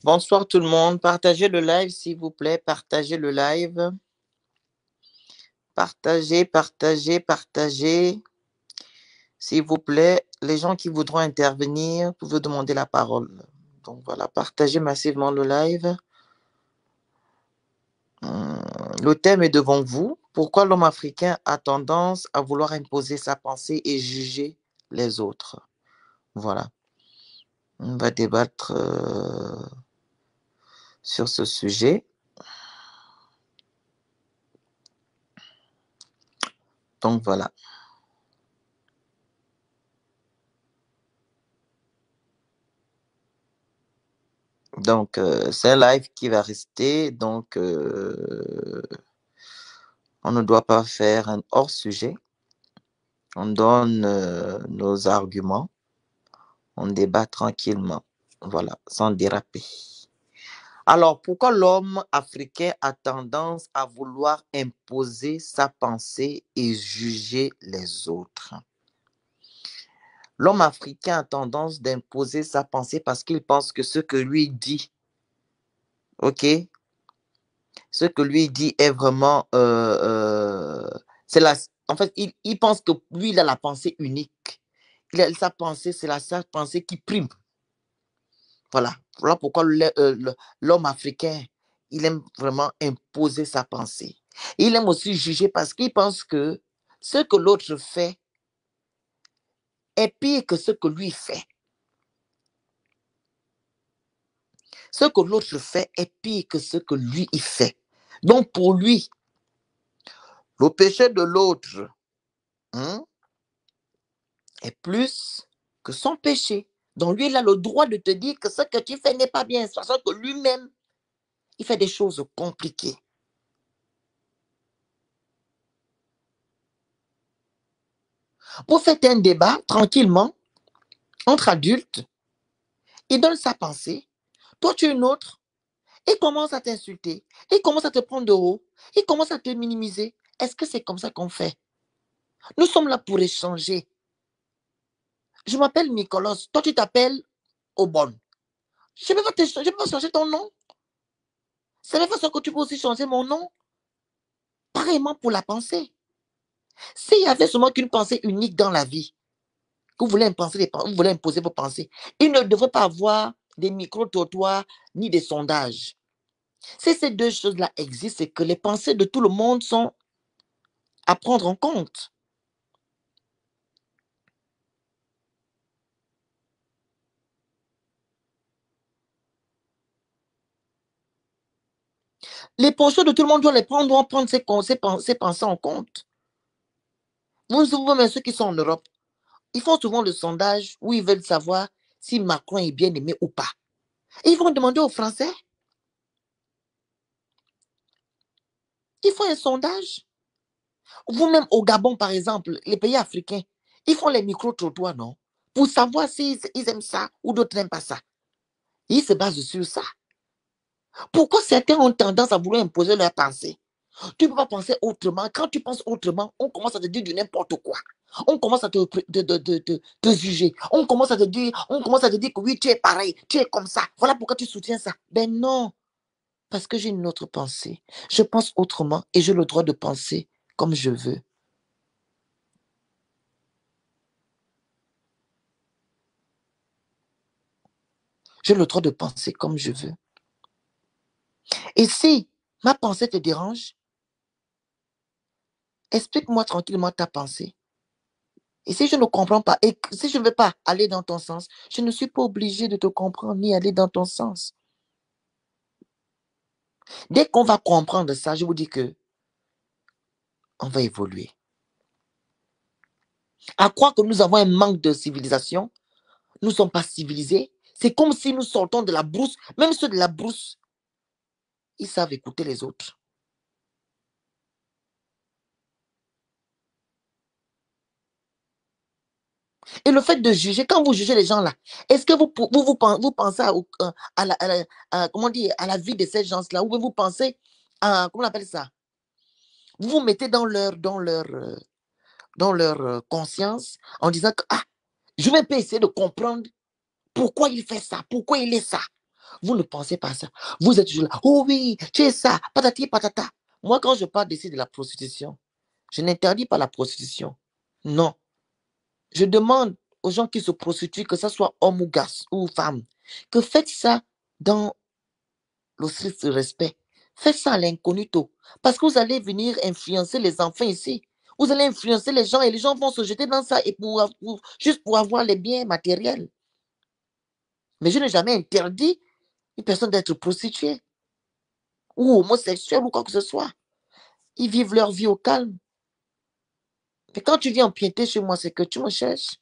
Bonsoir tout le monde. Partagez le live, s'il vous plaît. Partagez le live. Partagez, partagez, partagez. S'il vous plaît, les gens qui voudront intervenir, vous pouvez demander la parole. Donc voilà, partagez massivement le live. Le thème est devant vous. Pourquoi l'homme africain a tendance à vouloir imposer sa pensée et juger les autres? Voilà. On va débattre sur ce sujet. Donc voilà. Donc, c'est un live qui va rester. Donc, on ne doit pas faire un hors-sujet. On donne nos arguments. On débat tranquillement. Voilà, sans déraper. Alors, pourquoi l'homme africain a tendance à vouloir imposer sa pensée et juger les autres? L'homme africain a tendance d'imposer sa pensée parce qu'il pense que ce que lui dit, ok, ce que lui dit est vraiment, c'est la, en fait, il pense que lui, il a la pensée unique. Sa pensée, c'est sa pensée qui prime. Voilà. Voilà pourquoi l'homme africain, il aime vraiment imposer sa pensée. Il aime aussi juger parce qu'il pense que ce que l'autre fait est pire que ce que lui fait. Ce que l'autre fait est pire que ce que lui, il fait. Donc, pour lui, le péché de l'autre, hein, est plus que son péché. Donc lui, il a le droit de te dire que ce que tu fais n'est pas bien, sachant que lui-même, il fait des choses compliquées. Pour faire un débat tranquillement, entre adultes, il donne sa pensée, toi tu es une autre, il commence à t'insulter, il commence à te prendre de haut, il commence à te minimiser. Est-ce que c'est comme ça qu'on fait? Nous sommes là pour échanger. Je m'appelle Nicolas, toi tu t'appelles Obon. Je ne peux pas changer ton nom. C'est la même façon que tu peux aussi changer mon nom. Pareillement pour la pensée. S'il y avait seulement qu'une pensée unique dans la vie, que vous voulez imposer vos pensées, il ne devrait pas avoir des micro-trottoirs ni des sondages. Si ces deux choses-là existent, c'est que les pensées de tout le monde sont à prendre en compte. Les pensées de tout le monde doivent prendre ces pensées en compte. Vous-même, ceux qui sont en Europe, ils font souvent le sondage où ils veulent savoir si Macron est bien aimé ou pas. Et ils vont demander aux Français, ils font un sondage. Vous-même au Gabon, par exemple, les pays africains, ils font les micro-trottoirs, non? Pour savoir s'ils aiment ça ou d'autres n'aiment pas ça. Ils se basent sur ça. Pourquoi certains ont tendance à vouloir imposer leur pensée? Tu ne peux pas penser autrement. Quand tu penses autrement, on commence à te dire du n'importe quoi. On commence à te juger. On commence à te dire que oui, tu es pareil, tu es comme ça. Voilà pourquoi tu soutiens ça. Ben non, parce que j'ai une autre pensée. Je pense autrement et j'ai le droit de penser comme je veux. J'ai le droit de penser comme je veux. Et si ma pensée te dérange, explique-moi tranquillement ta pensée. Et si je ne comprends pas, et si je ne veux pas aller dans ton sens, je ne suis pas obligée de te comprendre ni aller dans ton sens. Dès qu'on va comprendre ça, je vous dis que on va évoluer. À croire que nous avons un manque de civilisation, nous ne sommes pas civilisés. C'est comme si nous sortons de la brousse. Même ceux de la brousse, ils savent écouter les autres. Et le fait de juger, quand vous jugez les gens là, est-ce que vous pensez comment dire, à la vie de ces gens-là, ou vous pensez à, comment on appelle ça? Vous vous mettez dans leur conscience en disant que, ah, je vais essayer de comprendre pourquoi il fait ça, pourquoi il est ça. Vous ne pensez pas à ça. Vous êtes toujours là. Oh oui, tu es ça, patati patata. Moi, quand je parle ici de la prostitution, je n'interdis pas la prostitution. Non. Je demande aux gens qui se prostituent, que ce soit homme ou garçon ou femme, que faites ça dans le strict respect. Faites ça à l'incognito. Parce que vous allez venir influencer les enfants ici. Vous allez influencer les gens et les gens vont se jeter dans ça et juste pour avoir les biens matériels. Mais je n'ai jamais interdit une personne d'être prostituée ou homosexuelle ou quoi que ce soit. Ils vivent leur vie au calme. Mais quand tu viens empiéter chez moi, c'est que tu me cherches.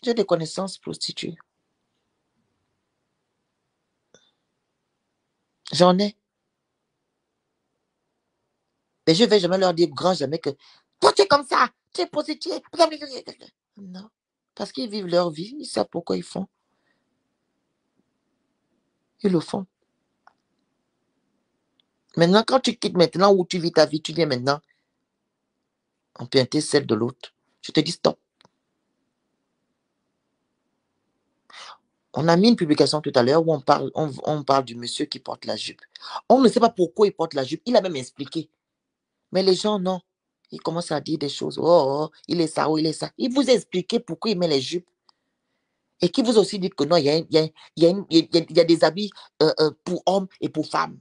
J'ai des connaissances prostituées. J'en ai. Mais je ne vais jamais leur dire grand jamais que toi tu es comme ça, tu es prostituée. Non. Parce qu'ils vivent leur vie, ils savent pourquoi ils font. Ils le font. Maintenant, quand tu quittes maintenant où tu vis ta vie, tu viens maintenant empiéter celle de l'autre. Je te dis stop. On a mis une publication tout à l'heure où on parle du monsieur qui porte la jupe. On ne sait pas pourquoi il porte la jupe. Il a même expliqué. Mais les gens, non. Ils commencent à dire des choses. Oh, il est ça, oh, il est ça. Il vous a expliqué pourquoi il met les jupes. Et qui vous a aussi dit que non, il y a des habits pour hommes et pour femmes.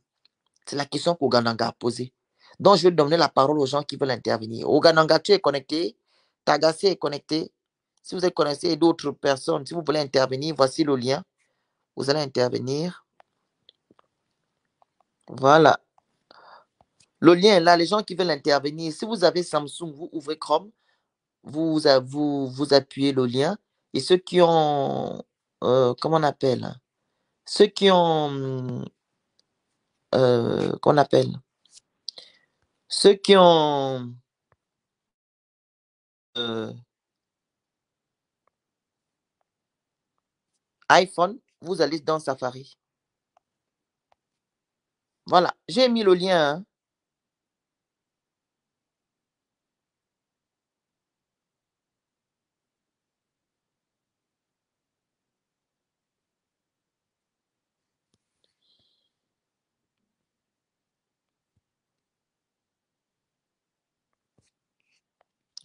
C'est la question qu'Ogananga a posée. Donc, je vais donner la parole aux gens qui veulent intervenir. Ogananga, tu es connecté. Tagassé est connecté. Si vous êtes connecté et d'autres personnes, si vous voulez intervenir, voici le lien. Vous allez intervenir. Voilà. Le lien est là. Les gens qui veulent intervenir, si vous avez Samsung, vous ouvrez Chrome, vous appuyez le lien. Et ceux qui ont, comment on appelle? Ceux qui ont, qu'on appelle? Ceux qui ont iPhone, vous allez dans Safari. Voilà, j'ai mis le lien. Hein.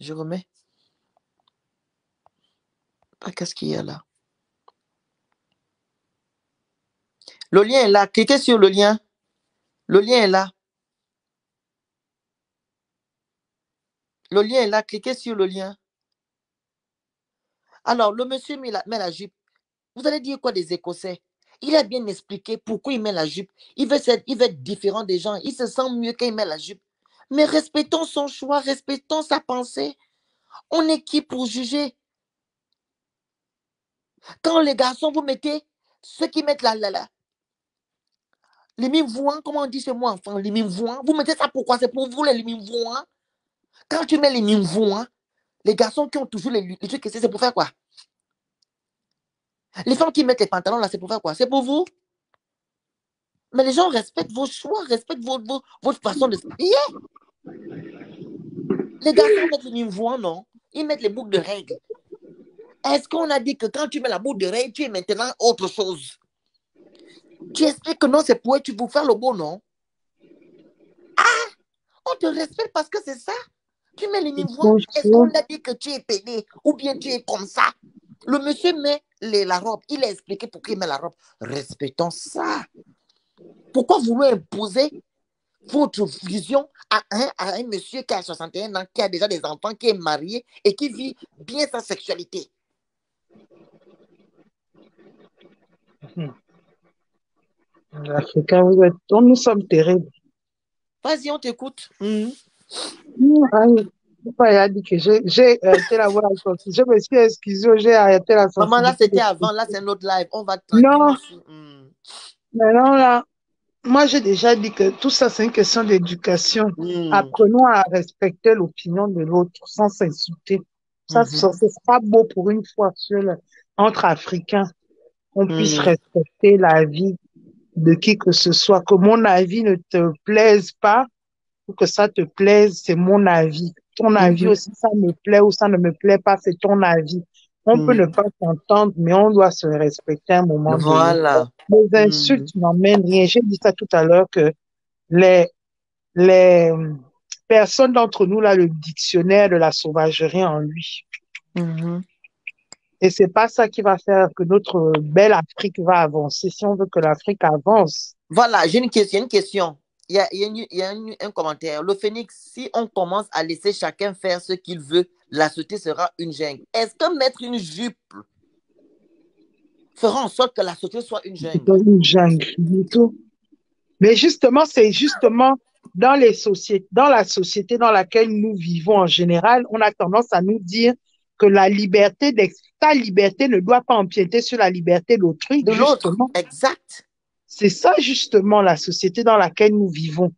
Je remets. Ah, qu'est-ce qu'il y a là? Le lien est là. Cliquez sur le lien. Le lien est là. Le lien est là. Cliquez sur le lien. Alors, le monsieur met la jupe. Vous allez dire quoi des Écossais? Il a bien expliqué pourquoi il met la jupe. Il veut être différent des gens. Il se sent mieux quand il met la jupe. Mais respectons son choix, respectons sa pensée. On est qui pour juger? Quand les garçons, vous mettez ceux qui mettent les mimvouans, comment on dit chez moi, enfant, les mimvouans, vous mettez ça pourquoi? C'est pour vous, les mimvouans. Quand tu mets les mimvouans, les garçons qui ont toujours les trucs, c'est pour faire quoi? Les femmes qui mettent les pantalons là, c'est pour faire quoi? C'est pour vous? Mais les gens respectent vos choix, respectent votre façon de s'habiller. Les garçons mettent les mimvouans, non? Ils mettent les boucles de règles. Est-ce qu'on a dit que quand tu mets la boucle de règles, tu es maintenant autre chose? Tu expliques que non, c'est pour faire le beau, non? Ah! On te respecte parce que c'est ça. Tu mets les mimvouans. Est-ce qu'on a dit que tu es pédé ou bien tu es comme ça? Le monsieur met la robe. Il a expliqué pourquoi il met la robe. Respectons ça. Pourquoi vouloir imposer votre vision à un monsieur qui a 61 ans, qui a déjà des enfants, qui est marié et qui vit bien sa sexualité? Africains, nous sommes terribles. Vas-y, on t'écoute. Il a dit que j'ai arrêté la voix. Je me suis excusée, j'ai arrêté la Maman, là, sensibilité. c'était avant. Là, c'est notre live. On va tranquillement Non, sur. maintenant là, moi j'ai déjà dit que tout ça c'est une question d'éducation. Apprenons à respecter l'opinion de l'autre sans s'insulter. Ça, ce sera beau pour une fois entre Africains. On puisse respecter la vie de qui que ce soit. Que mon avis ne te plaise pas pour que ça te plaise, c'est mon avis. Ton avis aussi, ça me plaît ou ça ne me plaît pas, c'est ton avis. On peut ne pas s'entendre, mais on doit se respecter à un moment donné. Voilà. Les insultes n'emmènent rien. J'ai dit ça tout à l'heure que les personnes d'entre nous, là, le dictionnaire de la sauvagerie en lui. Et c'est pas ça qui va faire que notre belle Afrique va avancer. Si on veut que l'Afrique avance. Voilà, j'ai une question. Il y a un commentaire. Le Phénix, si on commence à laisser chacun faire ce qu'il veut, la société sera une jungle. Est-ce que mettre une jupe fera en sorte que la société soit une jungle? Une jungle, du tout. Mais justement, c'est justement dans les sociétés, dans la société dans laquelle nous vivons en général, on a tendance à nous dire que ta liberté ne doit pas empiéter sur la liberté d'autrui. De l'autre, exact. C'est ça justement la société dans laquelle nous vivons.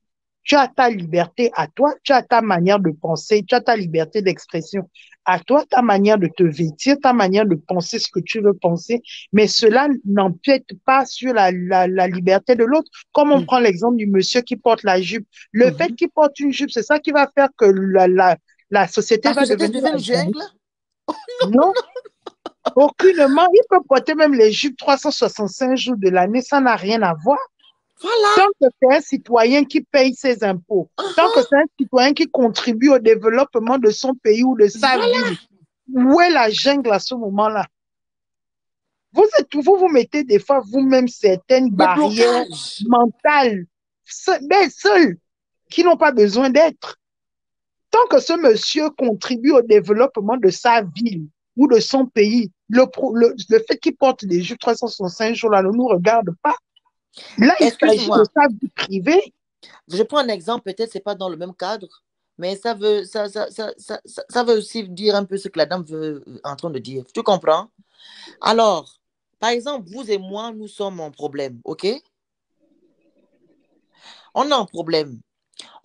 Tu as ta liberté à toi, tu as ta manière de penser, tu as ta liberté d'expression à toi, ta manière de te vêtir, ta manière de penser ce que tu veux penser, mais cela n'empiète pas sur la liberté de l'autre. Comme on prend l'exemple du monsieur qui porte la jupe. Le fait qu'il porte une jupe, c'est ça qui va faire que la société va devenir une jungle? Non. Aucunement. Il peut porter même les jupes 365 jours de l'année, ça n'a rien à voir. Voilà. Tant que c'est un citoyen qui paye ses impôts, tant que c'est un citoyen qui contribue au développement de son pays ou de sa ville, où est la jungle à ce moment-là? Vous mettez des fois vous-même certaines barrières mentales, seules, qui n'ont pas besoin d'être. Tant que ce monsieur contribue au développement de sa ville ou de son pays, le fait qu'il porte des jupes 365 jours là ne nous regarde pas. Là, il s'agit de sa vie privée. Je prends un exemple, peut-être c'est pas dans le même cadre, mais ça veut aussi dire un peu ce que la dame veut en train de dire. Tu comprends? Alors, par exemple, vous et moi, nous sommes en problème, ok? On a un problème.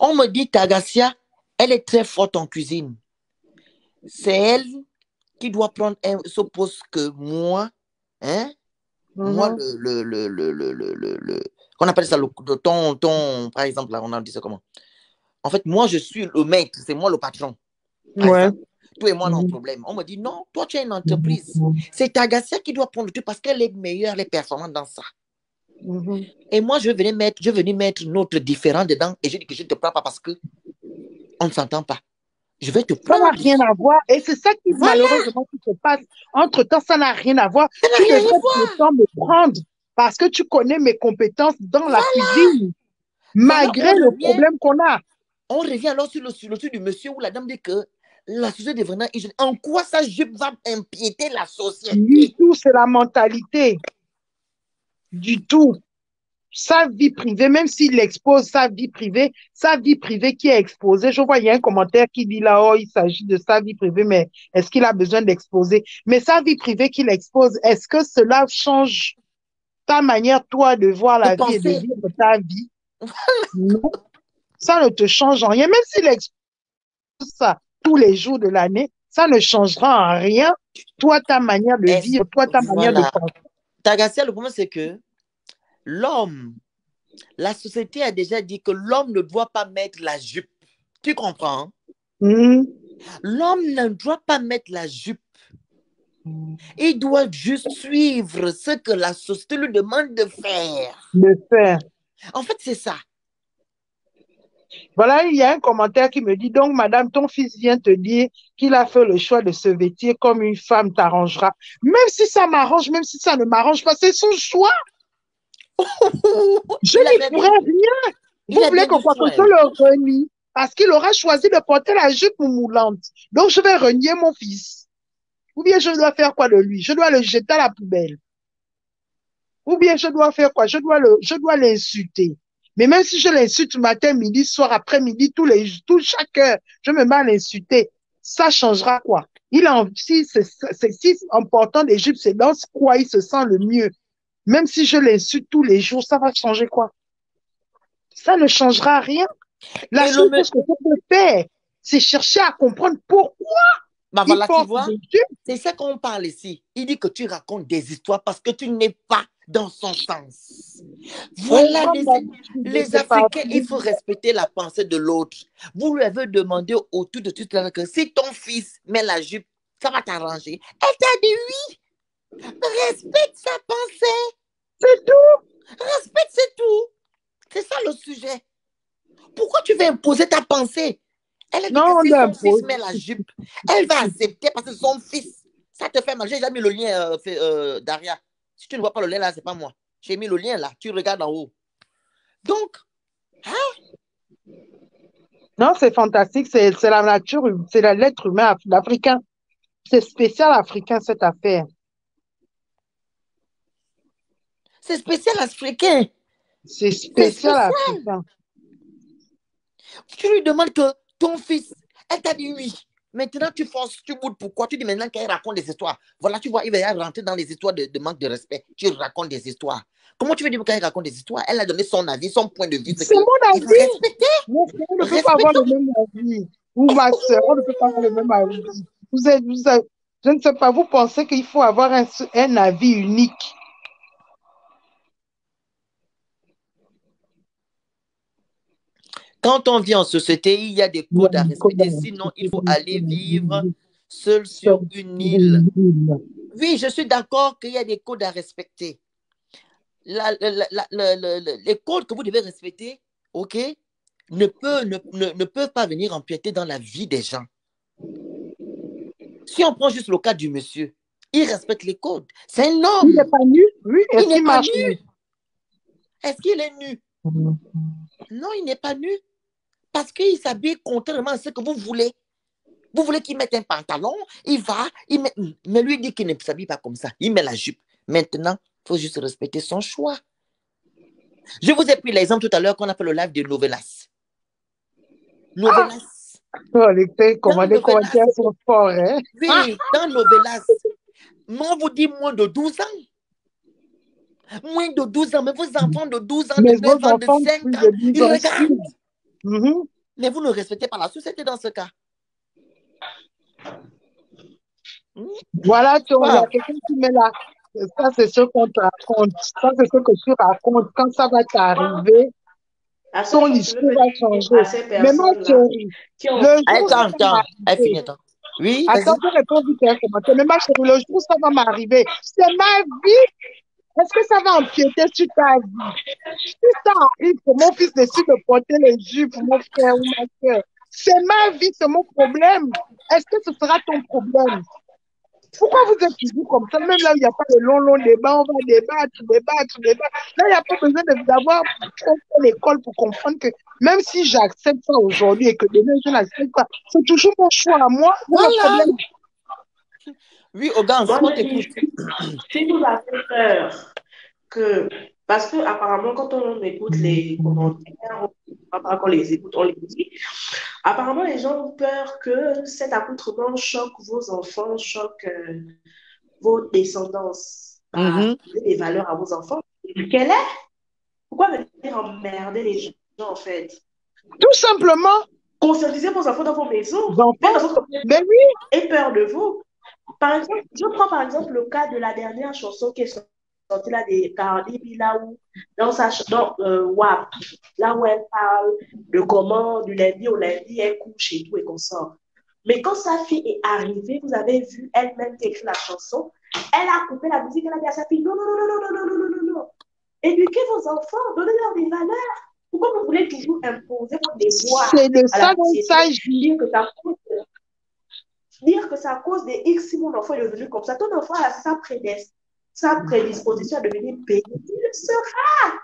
On me dit qu'Agacia, elle est très forte en cuisine. C'est elle qui doit prendre ce poste que moi, hein? Moi, qu'on appelle ça ton, par exemple, là, on a dit ça comment? En fait, moi, je suis le maître, c'est moi le patron. Ouais. Toi et moi, on a un problème. On me dit, non, toi, tu as une entreprise. C'est Tagasia qui doit prendre le truc parce qu'elle est meilleure, elle est performante dans ça. Et moi, je venais mettre notre différent dedans et je dis que je ne te prends pas parce qu'on ne s'entend pas. Je vais te prendre. Ça n'a rien à voir. Et c'est ça qui, malheureusement, qui se passe. Entre-temps, ça n'a rien à voir. Tu devrais plutôt me prendre parce que tu connais mes compétences dans la cuisine, malgré le problème qu'on a. On revient alors sur le truc du monsieur ou la dame dit que la société devrait... En quoi ça va empiéter la société? Du tout, c'est la mentalité. Du tout. Sa vie privée, même s'il expose sa vie privée qui est exposée. Je vois, il y a un commentaire qui dit là, oh, il s'agit de sa vie privée, mais est-ce qu'il a besoin d'exposer? Mais sa vie privée qu'il expose, est-ce que cela change ta manière, toi, de voir la vie et de vivre ta vie? Non, ça ne te change en rien. Même s'il expose ça tous les jours de l'année, ça ne changera en rien. Toi, ta manière de vivre, toi, ta manière de penser. Tagasia, le problème, c'est que l'homme, la société a déjà dit que l'homme ne doit pas mettre la jupe. Tu comprends? L'homme ne doit pas mettre la jupe. Il doit juste suivre ce que la société lui demande de faire. En fait, c'est ça. Voilà, il y a un commentaire qui me dit, donc, madame, ton fils vient te dire qu'il a fait le choix de se vêtir comme une femme t'arrangera. Même si ça m'arrange, même si ça ne m'arrange pas, c'est son choix. Je n'y pourrais rien. Vous voulez que quoi que je le renie parce qu'il aura choisi de porter la jupe moulante. Donc, je vais renier mon fils. Ou bien je dois faire quoi de lui? Je dois le jeter à la poubelle. Ou bien je dois faire quoi? Je dois l'insulter. Mais même si je l'insulte matin, midi, soir, après-midi, chaque heure, je me mets à l'insulter. Ça changera quoi? Si en portant des jupes, c'est dans quoi il se sent le mieux. Même si je l'insulte tous les jours, ça va changer quoi? Ça ne changera rien. La seule chose que je peux faire, c'est chercher à comprendre pourquoi. Bah voilà, tu vois, c'est ça qu'on parle ici. Il dit que tu racontes des histoires parce que tu n'es pas dans son sens. Voilà, les Africains, il faut respecter la pensée de l'autre. Vous lui avez demandé autour de tout l'heure que si ton fils met la jupe, ça va t'arranger. Elle t'a dit oui. Respecte sa pensée. C'est tout. Respecte, c'est tout. C'est ça le sujet. Pourquoi tu veux imposer ta pensée? Elle a dit que si son fils met la jupe, elle va accepter parce que son fils, ça te fait mal. J'ai déjà mis le lien, Daria. Si tu ne vois pas le lien là, c'est pas moi. J'ai mis le lien là, tu regardes en haut. Donc, hein? Non, c'est fantastique, c'est la nature, c'est l'être humain africain. C'est spécial africain cette affaire. C'est spécial africain. C'est spécial africain. Tu lui demandes que ton fils, elle t'a dit oui. Maintenant, tu forces, tu boudes. Pourquoi? Tu dis maintenant qu'elle raconte des histoires. Voilà, tu vois, il va rentrer dans les histoires de manque de respect. Tu racontes des histoires. Comment tu veux dire qu'elle raconte des histoires? Elle a donné son avis, son point de vue. C'est mon avis. Mon frère ne peut pas avoir le même avis. Ou ma soeur ne peut pas avoir le même avis. Je ne sais pas, vous pensez qu'il faut avoir un avis unique. Quand on vit en société, il y a des codes à respecter. Sinon, il faut aller vivre seul sur une île. Oui, je suis d'accord qu'il y a des codes à respecter. Les codes que vous devez respecter, ok, ne peuvent pas venir empiéter dans la vie des gens. Si on prend juste le cas du monsieur, il respecte les codes. C'est un homme. Il n'est pas nu? Oui, il n'est pas nu. Est-ce qu'il est nu? Non, il n'est pas nu. Parce qu'il s'habille contrairement à ce que vous voulez. Vous voulez qu'il mette un pantalon, il va, mais lui dit qu'il ne s'habille pas comme ça. Il met la jupe. Maintenant, il faut juste respecter son choix. Je vous ai pris l'exemple tout à l'heure qu'on a fait le live de Novelas. Novelas. Les commentaires sont forts, hein? Oui, dans Novelas. Moi, vous dis moins de 12 ans. Moins de 12 ans, mais vos enfants de 12 ans, de 9 ans, de 5 ans, ils regardent. Mais vous ne respectez pas la société dans ce cas. Voilà, il y a quelqu'un qui met là. Ça, c'est ce qu'on te raconte. Ça, c'est ce que tu racontes. Quand ça va t'arriver, ton histoire va changer. Mais ma chérie, le jour Attends, elle finit. Oui, attends, je réponds vite à un commentaire. Mais ma chérie, le jour où ça va m'arriver, c'est ma vie. Est-ce que ça va empiéter sur ta vie? Si ça arrive, que mon fils décide de porter les jupes pour mon frère ou ma soeur, c'est ma vie, c'est mon problème. Est-ce que ce sera ton problème? Pourquoi vous êtes toujours comme ça? Même là où il n'y a pas de long débat, on va débattre. Là, il n'y a pas besoin d'avoir fait l'école pour comprendre que même si j'accepte ça aujourd'hui et que demain je n'accepte pas, c'est toujours mon choix à moi. Voilà. Oui, Ogans, on t'écoute. Si vous avez peur que... Parce que apparemment, quand on écoute les commentaires, quand on les écoute, on les dit. Apparemment, les gens ont peur que cet accoutrement choque vos enfants, choque vos descendances, des valeurs à vos enfants. Quelle est? Pourquoi venir emmerder les gens, en fait? Tout simplement. Conscientisez vos enfants dans vos maisons. Mais oui. Aient peur de vous. Par exemple, je prends par exemple le cas de la dernière chanson qui est sortie là de Cardi B, là où, dans WAP, là où elle parle de comment du lundi au lundi elle couche et tout et qu'on sort. Mais quand sa fille est arrivée, vous avez vu elle-même qui écrit la chanson, elle a coupé la musique, elle a dit à sa fille non. Éduquez vos enfants, donnez-leur des valeurs. Pourquoi vous voulez toujours imposer votre devoir? C'est de ça dont il s'agit. Dire que c'est à cause des X si mon enfant est devenu comme ça. Ton enfant a sa prédisposition à devenir pénible. Il le sera.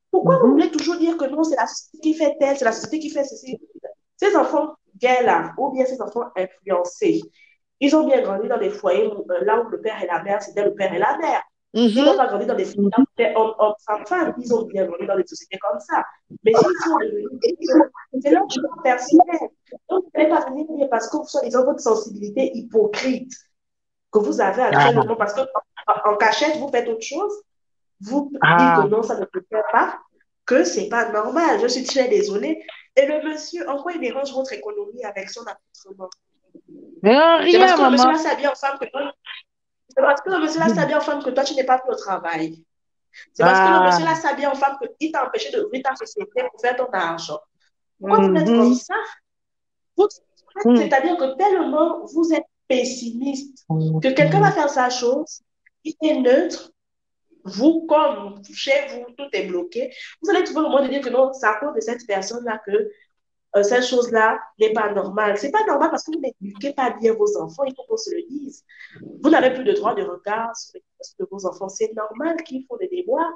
Pourquoi vous voulez toujours dire que non, c'est la société qui fait tel, c'est la société qui fait ceci? Ces enfants gains là, ou bien ces enfants influencés, ils ont bien grandi dans des foyers là où le père et la mère, c'était le père et la mère. Ils n'ont pas grandi dans des foyers où c'était homme, femme. Ils ont bien grandi dans des sociétés comme ça. Mais s'ils sont devenus, c'est leur choix personnel. Donc, vous n'allez pas venir dire parce que vous soyez dans votre sensibilité hypocrite que vous avez actuellement, parce qu'en cachette, vous faites autre chose. Vous dites que non, ça ne peut pas, que c'est pas normal. Je suis très désolée. Et le monsieur, en quoi il dérange votre économie avec son accoutrement? C'est parce que le monsieur là s'habille en femme que toi. C'est parce que le monsieur là s'habille en femme que toi, tu n'es pas plus au travail. C'est parce que le monsieur là s'habille en femme qu'il t'a empêché d'ouvrir ta société pour faire ton argent. Pourquoi vous êtes comme ça? C'est-à-dire que tellement vous êtes pessimiste que quelqu'un va faire sa chose, il est neutre, vous, comme chez vous, tout est bloqué, vous allez trouver le moyen de dire que non, c'est à cause de cette personne-là que cette chose-là n'est pas normale. C'est pas normal parce que vous n'éduquez pas bien vos enfants, il faut qu'on se le dise. Vous n'avez plus de droit de regard sur les choses de vos enfants. C'est normal qu'ils font des déboires.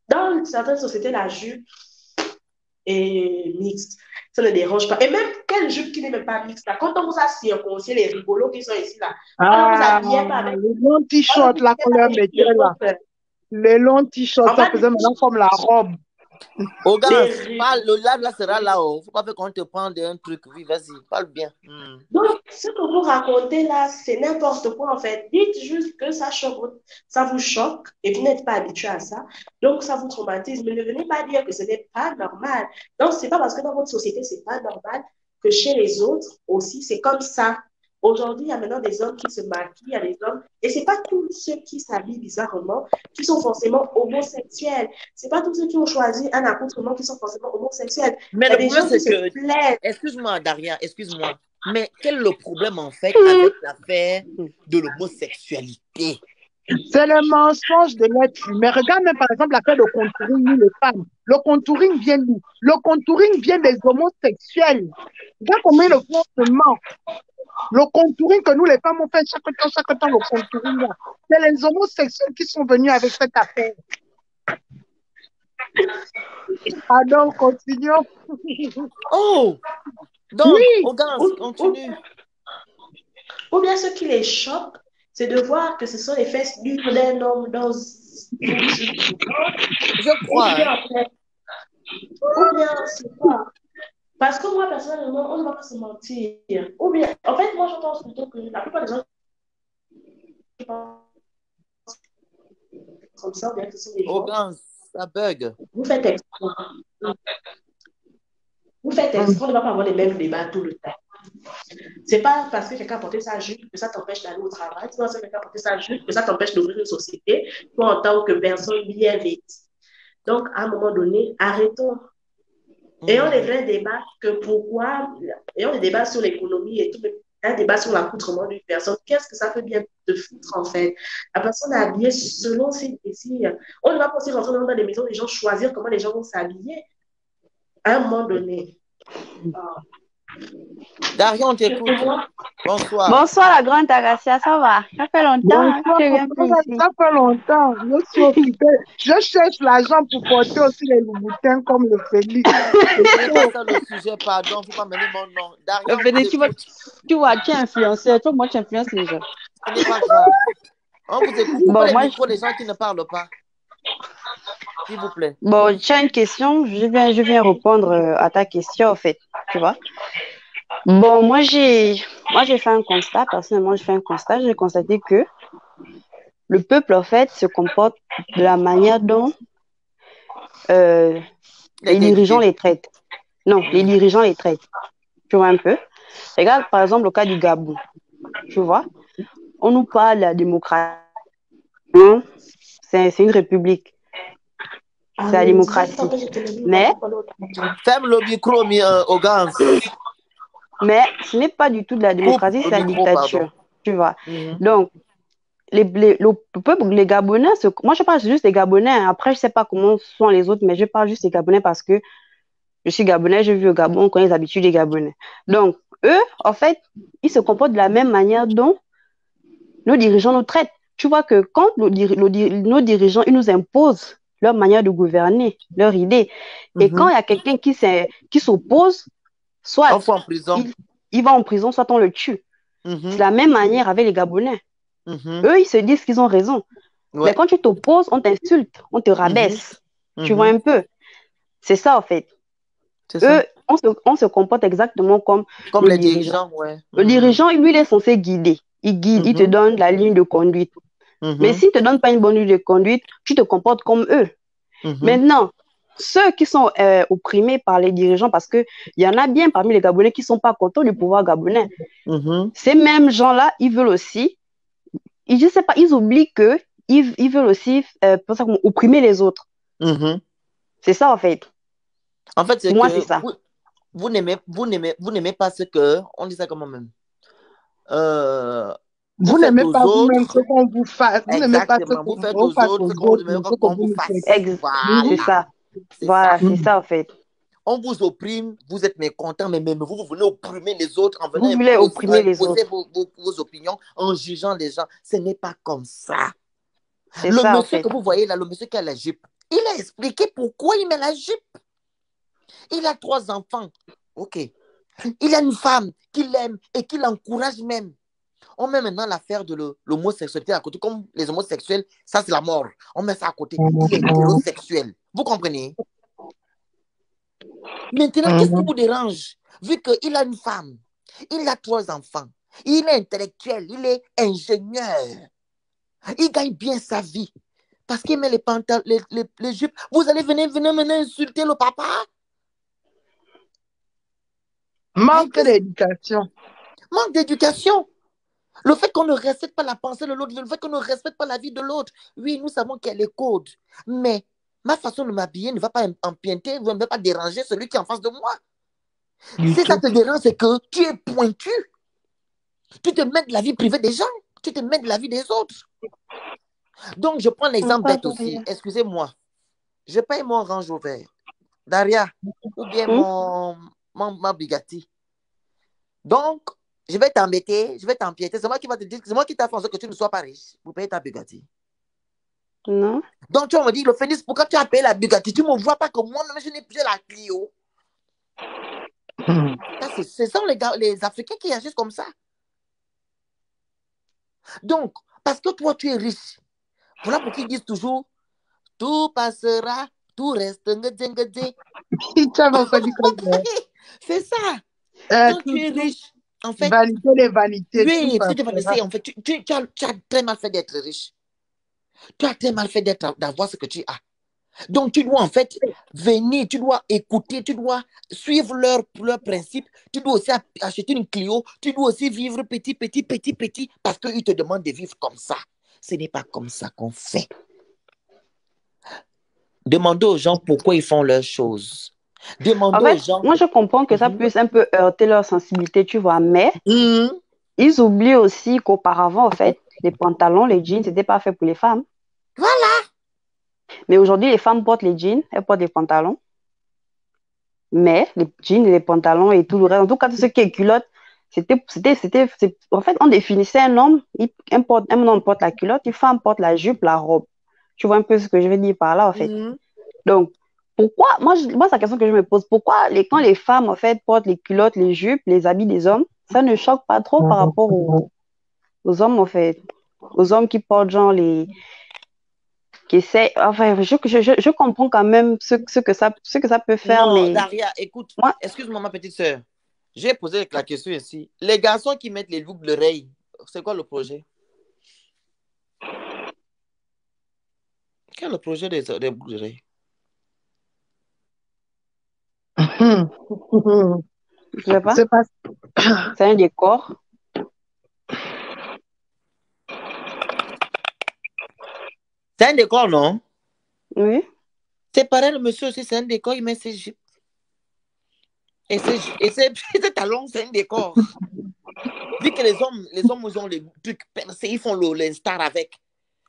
Dans certaines sociétés, la jupe est mixte. Ça ne dérange pas. Et même quelle jupe qui n'est même pas mixte, là, quand on vous a circoncis, les rigolos qui sont ici, là, on ne vous habillait pas avec... Les longs t-shirts, là, qu'on leur mettait, là. Les longs t-shirts, ça faisait maintenant comme la robe. Ogan, le live là sera là. Il ne faut pas faire qu'on te prenne un truc. Oui, vas-y, parle bien. Donc, ce que vous racontez là, c'est n'importe quoi en fait. Dites juste que ça vous choque et vous n'êtes pas habitué à ça. Donc, ça vous traumatise. Mais ne venez pas dire que ce n'est pas normal. Donc, ce n'est pas parce que dans votre société, ce n'est pas normal que chez les autres aussi, c'est comme ça. Aujourd'hui, il y a maintenant des hommes qui se maquillent, il y a des hommes, et ce n'est pas tous ceux qui s'habillent bizarrement qui sont forcément homosexuels. Ce n'est pas tous ceux qui ont choisi un accoutrement qui sont forcément homosexuels. Mais le problème, c'est que, excuse-moi, Daria, excuse-moi, mais quel est le problème en fait avec l'affaire de l'homosexualité? C'est le mensonge de l'être humain. Regarde même par exemple l'affaire de contouring, nous les femmes. Le contouring vient d'où? Le contouring vient des homosexuels. Regarde combien le font se ment. Le contouring que nous les femmes on fait chaque temps, le contouring là. C'est les homosexuels qui sont venus avec cette affaire. Alors, continuons. Oh! Donc, oui. Ogan, continue. Ou bien ce qui les choque, c'est de voir que ce sont les fesses nues d'un homme dans... Je crois. Ou bien, c'est quoi? Parce que moi, personnellement, on ne va pas se mentir. Ou bien, en fait, moi, je pense plutôt que la plupart des gens qui pensent comme ça, ou bien que ce sont des gens... Ogan, ça bug. Vous faites exprès. Vous faites exprès, on ne va pas avoir les mêmes débats tout le temps. C'est pas parce que quelqu'un a porté sa jupe que ça t'empêche d'aller au travail. C'est pas parce que quelqu'un a porté sa jupe que ça t'empêche d'ouvrir une société, toi en tant que personne bien vêtue. Donc, à un moment donné, arrêtons. Ayons des vrais débats que pourquoi, ayons des débats sur l'économie et tout, un débat sur l'accoutrement d'une personne. Qu'est-ce que ça peut bien te foutre en fait? La personne est habillée selon ses désirs. On ne va pas aussi rentrer dans les maisons des gens, choisir comment les gens vont s'habiller. À un moment donné. Daria, on t'écoute. Bonsoir. Bonsoir la grande Agacia, ça va? Ça fait longtemps. Ça fait longtemps. Je suis occupée. Je cherche l'argent pour porter aussi les louboutins comme le Félix. C'est pas ça le sujet, pardon. Il ne faut pas mener mon nom. Daria, Félix, tu vois, tu es influenceur. Toi, moi, tu influences les gens. Ce n'est pas grave. On vous écoute. Bon, les micros des gens qui ne parlent pas. S'il vous plaît. Bon, tu as une question. Je viens répondre à ta question, en fait. Tu vois? Bon, moi, j'ai fait un constat. Personnellement, j'ai fait un constat. J'ai constaté que le peuple, en fait, se comporte de la manière dont les dirigeants les traitent. Non, les dirigeants les traitent. Tu vois un peu? Regarde, par exemple, le cas du Gabon. Tu vois? On nous parle de la démocratie. C'est une république. C'est la démocratie. Mais... Ferme le micro, Ogan. Mais ce n'est pas du tout de la démocratie, c'est la dictature. Pardon. Tu vois. Donc, le peuple, les Gabonais, moi je parle juste des Gabonais. Après, je ne sais pas comment sont les autres, mais je parle juste des Gabonais parce que je suis Gabonais, je vis au Gabon, on connaît les habitudes des Gabonais. Donc, eux, en fait, ils se comportent de la même manière dont nos dirigeants nous traitent. Tu vois que quand nos dirigeants, ils nous imposent leur manière de gouverner, leur idée. Et quand il y a quelqu'un qui s'oppose, soit il va en prison, soit on le tue. C'est la même manière avec les Gabonais. Eux, ils se disent qu'ils ont raison. Ouais. Mais quand tu t'opposes, on t'insulte, on te rabaisse. Tu vois un peu? C'est ça, en fait. Eux, on se comporte exactement comme les dirigeants. Ouais. Le dirigeant, lui, il est censé guider. Il guide, il te donne la ligne de conduite. Mais s'il ne te donne pas une bonne ligne de conduite, tu te comportes comme eux. Maintenant, ceux qui sont opprimés par les dirigeants, parce qu'il y en a bien parmi les Gabonais qui ne sont pas contents du pouvoir gabonais. Ces mêmes gens-là, ils veulent aussi, je sais pas, ils oublient que ils veulent aussi opprimer les autres. C'est ça, en fait. En fait, c'est Pour moi, c'est ça. Vous n'aimez pas ce que... On dit ça comment même? Vous n'aimez pas vous-même ce qu'on vous fasse. Vous n'aimez pas ce vous qu'on faites vous fasse aux aux autres, autres, ce qu'on vous fasse. C'est ça. Voilà, c'est ça, en fait. On vous opprime, vous êtes mécontent, mais même vous voulez opprimer les autres en venant vous voulez opprimer les autres. Vos opinions, en jugeant les gens. Ce n'est pas comme ça. C'est le ça, monsieur en fait. que vous voyez là, le monsieur qui a la jupe, il a expliqué pourquoi il met la jupe. Il a 3 enfants. OK. Il a une femme qu'il aime et qui l'encourage même. On met maintenant l'affaire de l'homosexualité à côté. Comme les homosexuels, ça c'est la mort. On met ça à côté. Il est hétérosexuel. Vous comprenez? Maintenant, qu'est-ce qui vous dérange? Vu qu'il a une femme, il a 3 enfants, il est intellectuel, il est ingénieur, il gagne bien sa vie. Parce qu'il met les pantalons, les jupes. Vous allez venir maintenant insulter le papa? Manque d'éducation. Manque d'éducation. Le fait qu'on ne respecte pas la pensée de l'autre, le fait qu'on ne respecte pas la vie de l'autre. Oui, nous savons qu'il y a les codes. Mais ma façon de m'habiller ne va pas empiéter, ne va pas déranger celui qui est en face de moi. Si ça te dérange, c'est que tu es pointu. Tu te mets de la vie privée des gens. Tu te mets de la vie des autres. Donc, je prends l'exemple bête aussi. Excusez-moi. Je paye mon Range Rover, Daria, ou bien ma Bugatti. Donc, je vais t'embêter, je vais t'empiéter. C'est moi qui va te dire, c'est moi qui t'ai fait en sorte que tu ne sois pas riche pour payer ta Bugatti. Non. Donc, tu vas me dire, le Phénix, pourquoi tu as payé la Bugatti? Tu ne me vois pas que moi-même, je n'ai plus la Clio. Ce sont les Africains qui agissent comme ça. Donc, parce que toi, tu es riche. Voilà pourquoi ils disent toujours, tout passera, tout reste. C'est ça. Quand tu es riche, en fait. Vanité les vanités. Oui, en fait, tu as très mal fait d'être riche. Tu as très mal fait d'avoir ce que tu as. Donc, tu dois en fait venir, tu dois écouter, tu dois suivre leurs principes. Tu dois aussi acheter une Clio. Tu dois aussi vivre petit, parce qu'ils te demandent de vivre comme ça. Ce n'est pas comme ça qu'on fait. Demandez aux gens pourquoi ils font leurs choses. Demandez aux gens. Moi, je comprends que ça puisse un peu heurter leur sensibilité, tu vois, mais ils oublient aussi qu'auparavant, en fait, les pantalons, les jeans, c'était pas fait pour les femmes. Voilà. Mais aujourd'hui, les femmes portent les jeans, elles portent des pantalons. Mais les jeans et les pantalons et tout le reste, en tout cas, tout ce qui est culotte, en fait, on définissait un homme, un homme porte la culotte, une femme porte la jupe, la robe. Tu vois un peu ce que je veux dire par là, en fait. Donc, pourquoi, moi, c'est la question que je me pose, pourquoi quand les femmes, en fait, portent les culottes, les jupes, les habits des hommes, ça ne choque pas trop par rapport aux hommes, en fait. Aux hommes qui portent, genre, qui essaient, enfin, je comprends quand même ce que ça peut faire, non, mais... Daria, écoute, excuse-moi, ma petite sœur. J'ai posé la question ici. Les garçons qui mettent les boucles d'oreilles, c'est quoi le projet? Quel est le projet des boucles d'oreilles? Je sais pas. C'est un décor. C'est un décor, non? Oui. C'est pareil, le monsieur aussi, c'est un décor, il met ses jupes. Et ses talons, c'est un décor. Vu que les hommes, ils ont les trucs percés, ils font les stars avec.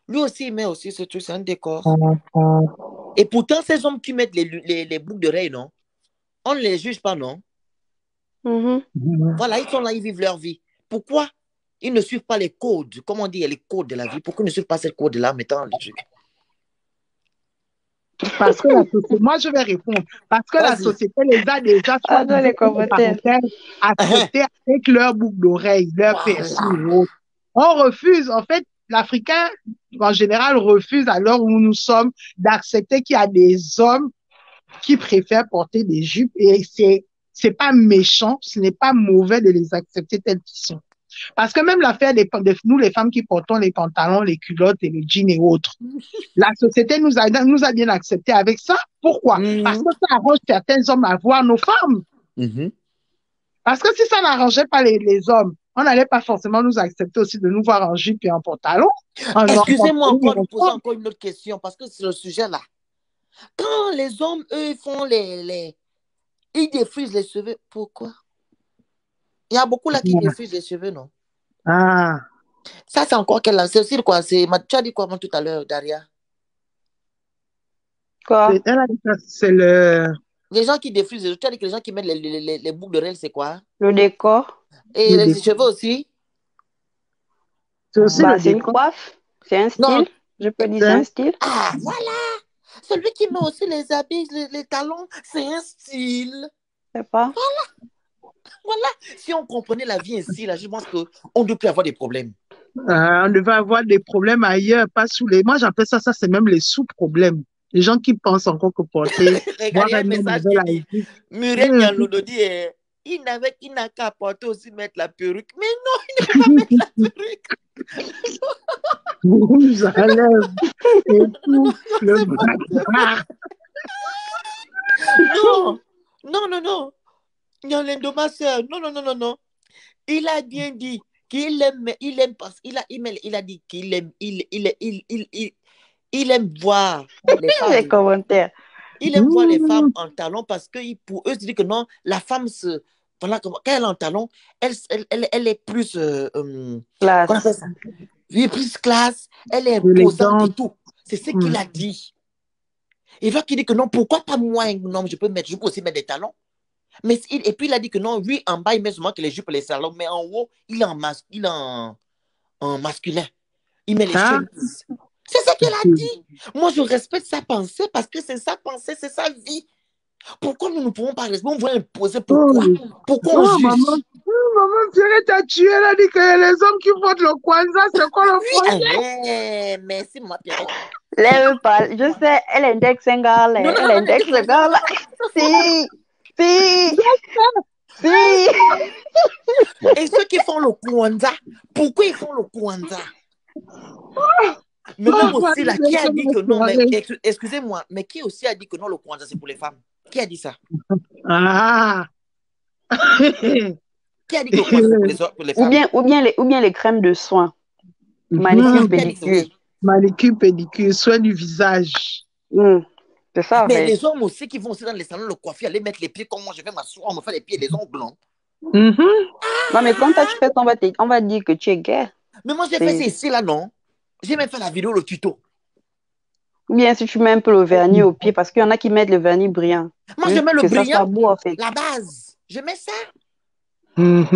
Lui aussi, il met aussi ce truc, c'est un décor. Et pourtant, ces hommes qui mettent les boucles d'oreilles, non? On ne les juge pas, non? Voilà, ils sont là, ils vivent leur vie. Pourquoi ils ne suivent pas les codes? Comment on dit, les codes de la vie? Pourquoi ils ne suivent pas ces codes-là, mettant les trucs? Parce que la société, moi je vais répondre, parce que la société les a déjà acceptés avec leur boucle d'oreille, leur piercing. On refuse, en fait, l'Africain en général refuse à l'heure où nous sommes d'accepter qu'il y a des hommes qui préfèrent porter des jupes et c'est pas méchant, ce n'est pas mauvais de les accepter tels qu'ils sont. Parce que même l'affaire de nous, les femmes qui portons les pantalons, les culottes et les jeans et autres, la société nous a bien accepté avec ça. Pourquoi? Parce que ça arrange certains hommes à voir nos femmes. Parce que si ça n'arrangeait pas les hommes, on n'allait pas forcément nous accepter aussi de nous voir en jupe et en pantalon. Excusez-moi encore de poser encore une autre question, parce que c'est le sujet là. Quand les hommes, eux, font ils défrisent les cheveux, pourquoi? Il y a beaucoup là qui défrisent les cheveux, non? Ah. Ça, c'est encore quelle là? C'est aussi quoi? Tu as dit quoi avant tout à l'heure, Daria? Quoi? C'est le... Les gens qui défrisent, tu as dit que les gens qui mettent les boucles d'oreilles, c'est quoi? Le décor. Et les cheveux aussi? C'est aussi c'est une coiffe. C'est un style. Non. Je peux dire c'est un style. Ah, voilà! Celui qui met aussi les habits, les talons, c'est un style. Je sais pas. Voilà. Si on comprenait la vie ainsi, là, je pense qu'on ne devrait plus avoir des problèmes. On devait avoir des problèmes ailleurs, pas sous les... Moi, j'appelle ça c'est même les sous-problèmes. Les gens qui pensent encore que porter... Regardez un message qui dit, Muriel Nialodo dit, il n'a qu'à porter aussi mettre la perruque. Mais non, il ne peut pas mettre la perruque. Vous enlève et tout le bras. Non. Il a bien dit qu'il aime parce qu'il a dit qu'il aime, il aime voir les femmes. Les commentaires. Il aime voir les femmes en talons parce que pour eux, ils disent que non, la femme voilà, quand elle est en talons, elle est plus classe. Oui, plus classe, elle est imposante et tout. C'est ce qu'il a dit. Et là, qui dit que non, pourquoi pas moi, non, je peux aussi mettre des talons. Mais et puis il a dit que non, lui, en bas, il met seulement que les jupes et les salons, mais en haut, il est en masculin. Il met les chemises. C'est ça qu'il a dit. Moi, je respecte sa pensée parce que c'est sa pensée, c'est sa vie. Pourquoi nous ne pouvons pas respecter? On va imposer pourquoi? Pourquoi on juge? Maman, Pierre t'a tué, elle a dit que les hommes qui votent le Kwanzaa, c'est quoi le Kwanzaa? Merci, moi, Pierre. Lève pas, je sais, elle indexe un gars, elle indexe un gars là. Si. Et ceux qui font le Kwanzaa, pourquoi ils font le Kwanzaa? Mais même aussi, là, qui a dit que non, mais excusez-moi, mais qui aussi a dit que non, le Kwanzaa, c'est pour les femmes? Qui a dit ça? Ah! Qui a dit que le Kwanzaa, c'est pour les femmes? Ou bien les crèmes de soins. Manicure, pédicure. Manicure, pédicure, soin du visage. C'est ça. Mais les hommes aussi qui vont aussi dans les salons de coiffure, aller mettre les pieds comme moi, je vais m'asseoir, on me fait les pieds et les ongles. Non, mais quand tu fais, on va dire que tu es gay. Mais moi, j'ai fait ça ici, là, non? J'ai même fait la vidéo, le tuto. Ou bien si tu mets un peu le vernis au pied, parce qu'il y en a qui mettent le vernis brillant. Moi, je mets le brillant, beau, en fait. la base. Je mets ça. Aïe,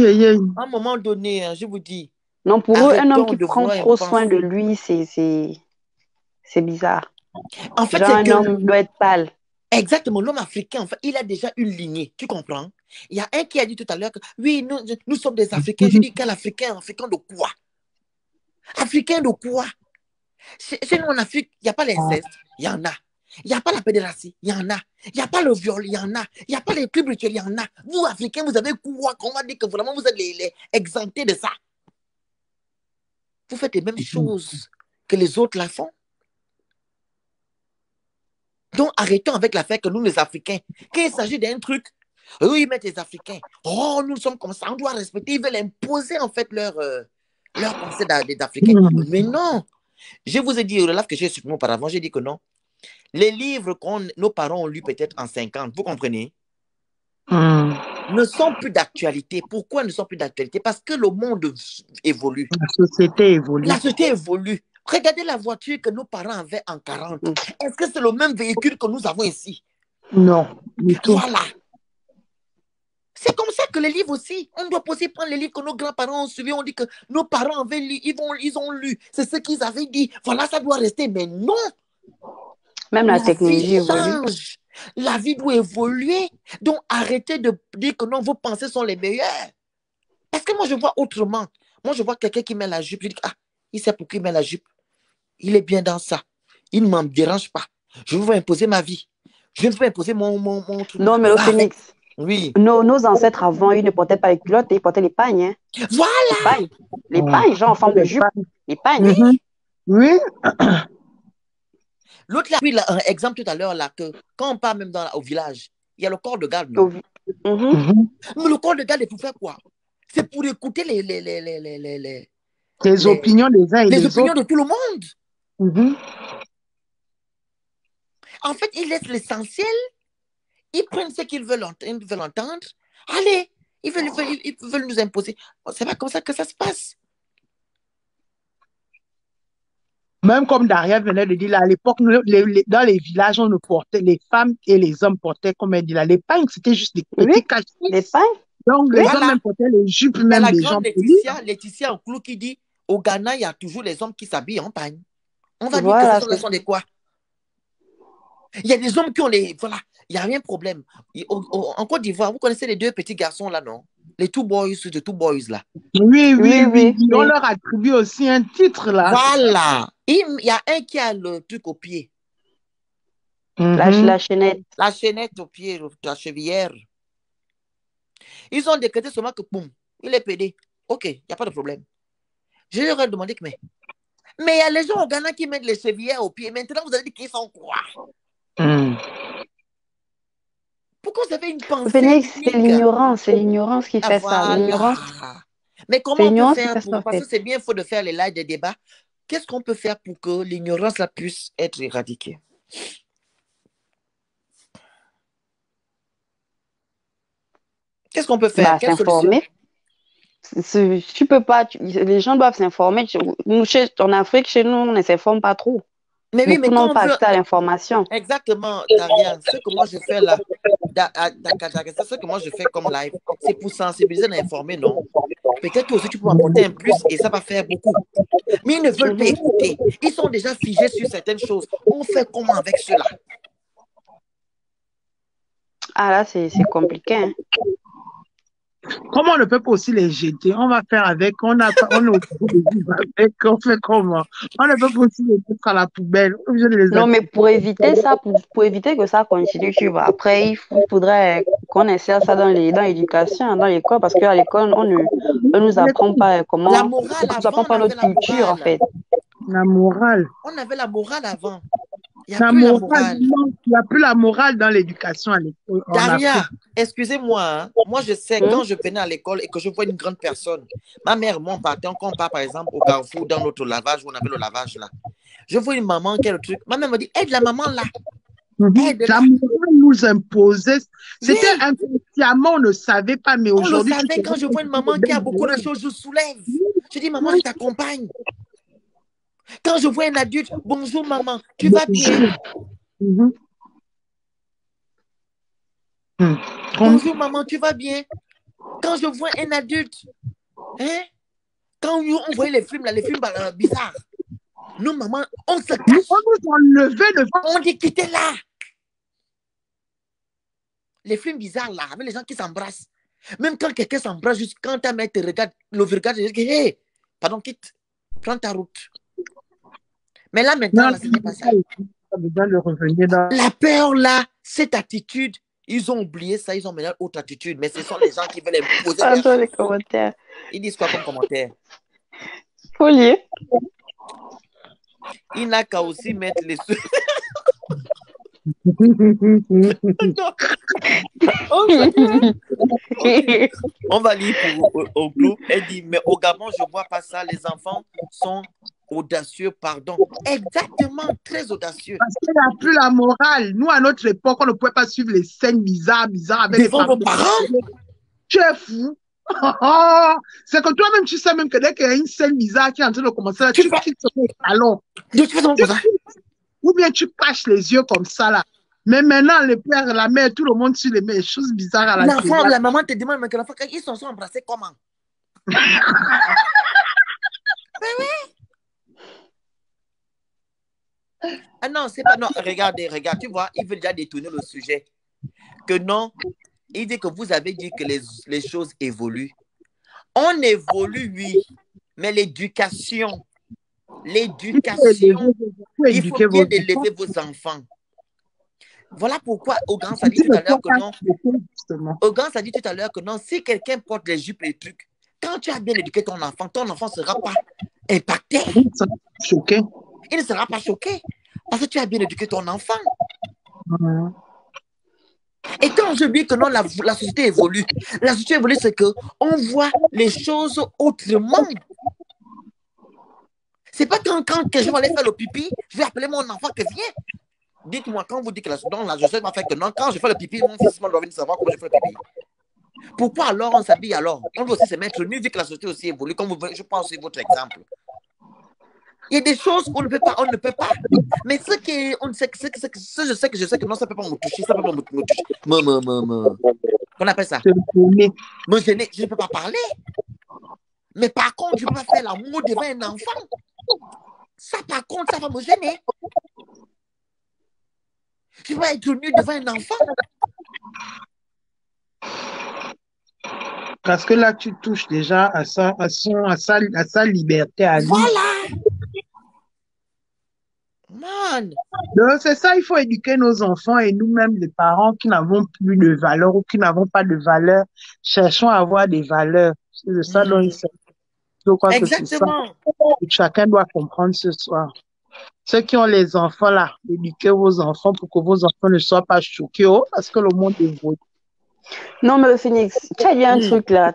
aïe, aïe. À un moment donné, je vous dis. Non, pour eux, un homme qui prend trop soin de lui, c'est bizarre. En fait, un homme doit être pâle. Exactement, l'homme africain, en fait, il a déjà une lignée, tu comprends? Il y a un qui a dit tout à l'heure que oui, nous sommes des Africains. Je dis quel Africain? Africain de quoi? Africain de quoi? Chez nous en Afrique, il n'y a pas l'inceste, il y en a. Il n'y a pas la pédérastie, il y en a. Il n'y a pas le viol, il y en a. Il n'y a pas les clubs rituels, il y en a. Vous, Africains, vous avez quoi qu'on va dire que vraiment vous êtes les exemptés de ça? Vous faites les mêmes choses que les autres la font. Donc, arrêtons avec l'affaire que nous, les Africains, quand il s'agit d'un truc, oui, mais les Africains, oh, nous sommes comme ça, on doit respecter, ils veulent imposer en fait leur pensée d'Africains. Mais non, je vous ai dit, au live que j'ai supprimé auparavant, j'ai dit que non. Les livres que nos parents ont lus peut-être en 50, vous comprenez, ne sont plus d'actualité. Pourquoi ne sont plus d'actualité? Parce que le monde évolue. La société évolue. La société évolue. Regardez la voiture que nos parents avaient en 40. Est-ce que c'est le même véhicule que nous avons ici? Non, du tout. Voilà. C'est comme ça que les livres aussi. On doit aussi prendre les livres que nos grands-parents ont suivis. On dit que nos parents avaient lu, ils ont lu. C'est ce qu'ils avaient dit. Voilà, ça doit rester. Mais non. Même la technologie change. La vie doit évoluer. Donc, arrêtez de dire que non, vos pensées sont les meilleures. Parce que moi, je vois autrement. Moi, je vois quelqu'un qui met la jupe. Je dis, ah, il sait pourquoi il met la jupe. Il est bien dans ça. Il ne m'en dérange pas. Je veux imposer ma vie. Je veux imposer mon truc. Non, mais le Phoenix. Oui. Nos ancêtres avant, ils ne portaient pas les culottes, ils portaient les pagnes. Hein. Voilà. Les pagnes, genre en forme de jupe. Les pagnes. Oui. L'autre, là, oui, un exemple tout à l'heure, là, que quand on part même au village, il y a le corps de garde. Mais le corps de garde est pour faire quoi? C'est pour écouter les opinions des uns et les des opinions autres. de tout le monde. Mhm. En fait, ils laissent l'essentiel. Ils prennent ce qu'ils veulent entendre. Allez, ils veulent nous imposer. C'est pas comme ça que ça se passe. Même comme Daria venait de dire, là, à l'époque, dans les villages, on ne portait, les femmes et les hommes portaient, comme elle dit, là, les pagnes, c'était juste des petits Oui, cachets. les pagnes. Donc, les Voilà. hommes même portaient les jupes, Il y a même la des grande gens. Laetitia Oclou qui dit, au Ghana, il y a toujours les hommes qui s'habillent en pagne. On va dire que Voilà, ce sont des quoi? Il y a des hommes qui ont les... Voilà, il n'y a rien de problème. En Côte d'Ivoire, vous connaissez les deux petits garçons là, non? Les two boys là. Oui. On leur attribue aussi un titre là. Voilà. Il y a un qui a le truc au pied. La chaînette. La chaînette au pied, la chevillère. Ils ont décrété seulement que, boum, il est pédé. Ok, il n'y a pas de problème. Je leur ai demandé que, mais il y a les gens au Ghana qui mettent les chevillères au pied. Maintenant, vous allez dire qu'ils sont quoi? Pourquoi vous avez une pensée Phoenix, unique? c'est l'ignorance qui fait ça. L'ignorance. Mais comment on peut faire pour... Parce que c'est bien faux de faire les lives de débat. Qu'est-ce qu'on peut faire pour que l'ignorance là puisse être éradiquée? Qu'est-ce qu'on peut faire? Quelle solution? Tu peux pas... les gens doivent s'informer. Nous, en Afrique, chez nous, on ne s'informe pas trop. Mais oui, mais n'ont pas accès à l'information. Exactement, Daria. Ce que moi je fais là, ce que moi je fais comme live, c'est pour sensibiliser et informer, non? Peut-être aussi tu peux m'apporter un plus et ça va faire beaucoup. Mais ils ne veulent pas écouter. Ils sont déjà figés sur certaines choses. On fait comment avec cela? Ah là, c'est compliqué. Hein? Comment on ne peut pas aussi les jeter? On va faire avec, on fait comment? On ne peut pas aussi les mettre à la poubelle. Non, mais pour éviter ça, pour éviter que ça continue, tu vois. Après, il faudrait qu'on insère ça dans l'éducation, dans l'école, parce qu'à l'école, on ne nous apprend pas comment. La morale on nous apprend pas notre culture, en fait. La morale. On avait la morale avant. Il n'y a plus la morale dans l'éducation à l'école. Daria, excusez-moi, hein. Moi je sais, quand je venais à l'école et que je vois une grande personne, ma mère, moi, quand on part par exemple au Carrefour dans notre lavage, où on avait le lavage là, je vois une maman qui a le truc, ma mère me dit, aide la maman là. La morale nous imposait, c'était inconsciemment, on ne savait pas, mais aujourd'hui... On le savait, quand je vois une maman qui a beaucoup de choses, je soulève. Je dis, maman, je t'accompagne. Quand je vois un adulte, bonjour maman, tu vas bien? Bonjour maman, tu vas bien? Quand je vois un adulte, hein? Quand on voyait les films bizarres, nous maman, on se cache. On nous enlevait devant. On dit quittez là. Les films bizarres là, avec les gens qui s'embrassent. Même quand quelqu'un s'embrasse, juste quand ta mère te regarde, le regard, je dis, hé, pardon, quitte, prends ta route. Mais là, maintenant, là, ce n'est pas ça. La peur, là, cette attitude, ils ont oublié ça, ils ont maintenant autre attitude. Mais ce sont les gens qui veulent imposer. Attends les commentaires. Ils disent quoi comme commentaire? Faut lire. Il n'a qu'à aussi mettre les... On va lire pour au groupe. Elle dit, mais au Gabon, je ne vois pas ça. Les enfants sont audacieux, pardon. Exactement, très audacieux. Parce qu'il n'y a plus la morale. Nous, à notre époque, on ne pouvait pas suivre les scènes bizarres avec devant vos parents. Tu es fou. C'est que toi-même, tu sais même que dès qu'il y a une scène bizarre qui est en train de commencer, là, tu quittes ton salon. Ou bien tu caches les yeux comme ça, là. Mais maintenant, le père, la mère, tout le monde suit les choses bizarres à la télé. La maman te demande, mais que l'enfant, ils sont embrassés comment? Mais oui. Ah non, c'est pas... Non, regarde, tu vois, il veut déjà détourner le sujet. Que non, il dit que vous avez dit que les choses évoluent. On évolue, oui, mais l'éducation, il faut bien élever vos enfants. Voilà pourquoi Ogan a dit tout à l'heure que non. Ogan a dit tout à l'heure que non, si quelqu'un porte les jupes et les trucs, quand tu as bien éduqué ton enfant ne sera pas impacté. Il ne sera pas choqué parce que tu as bien éduqué ton enfant. Et quand je dis que non, la société évolue, la société évolue, c'est qu'on voit les choses autrement. C'est pas quand je vais aller faire le pipi, je vais appeler mon enfant que viens. Dites-moi, quand vous dites que la société va faire que non, quand je fais le pipi, mon fils doit venir savoir comment je fais le pipi. Pourquoi alors on s'habille alors? On veut aussi se mettre nu vu que la société aussi évolue, comme je pense c'est votre exemple. Il y a des choses qu'on ne peut pas, on ne peut pas. Mais ce qui on sait, je sais que non, ça ne peut pas me toucher, ça ne peut pas me toucher. Qu'on appelle ça? Me gêner, je ne peux pas parler. Mais par contre, je peux pas faire l'amour devant un enfant. Ça, par contre, ça va me gêner. Je vais être nu devant un enfant. Parce que là, tu touches déjà à sa liberté à lui. Voilà. Man. Donc, c'est ça, il faut éduquer nos enfants et nous-mêmes, les parents qui n'avons plus de valeur ou qui n'avons pas de valeur, cherchons à avoir des valeurs. C'est de ça dont il s'agit. Je crois que c'est ça que chacun doit comprendre ce soir. Ceux qui ont les enfants là, éduquez vos enfants pour que vos enfants ne soient pas choqués parce que le monde évolue. Non, mais Phoenix, tu as dit un truc là.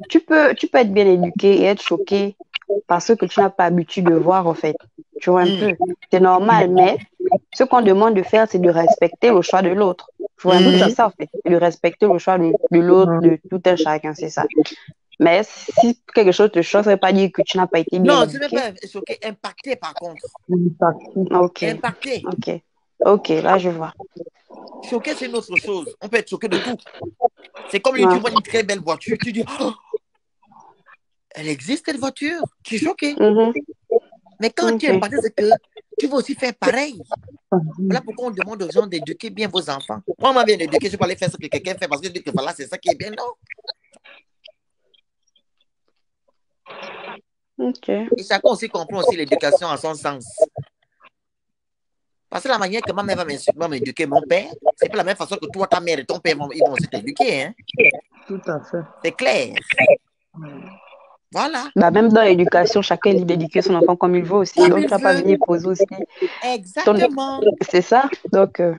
Tu peux être bien éduqué et être choqué parce que tu n'as pas l'habitude de voir, en fait. Tu vois un peu. C'est normal, mais ce qu'on demande de faire, c'est de respecter le choix de l'autre. Tu vois un peu, c'est ça, en fait. De respecter le choix de l'autre, de tout un chacun, c'est ça. Mais si quelque chose te choque, ça ne veut pas dire que tu n'as pas été bien éduqué. Non, je ne vais pas choquer, impacté par contre. Ok. Impacté. Ok, là je vois. Choquer, c'est une autre chose. On peut être choqué de tout. C'est comme tu vois une très belle voiture, tu dis, oh, elle existe cette voiture. Tu es choqué. Mais quand tu es impacté, c'est que tu vas aussi faire pareil. Voilà pourquoi on demande aux gens d'éduquer bien vos enfants. Moi, on m'a bien éduqué, je ne vais pas aller faire ce que quelqu'un fait parce que je dis que voilà, c'est ça qui est bien. Non. Et chacun aussi comprend aussi l'éducation à son sens. Parce que la manière que ma mère va m'éduquer, mon père, c'est pas la même façon que toi, ta mère et ton père, ils vont aussi t'éduquer. Hein? Tout à fait. C'est clair. Voilà. Bah, même dans l'éducation, chacun est libre d'éduquer son enfant comme il veut aussi. Donc, tu vas pas venir poser aussi. Exactement. C'est ça. Donc, il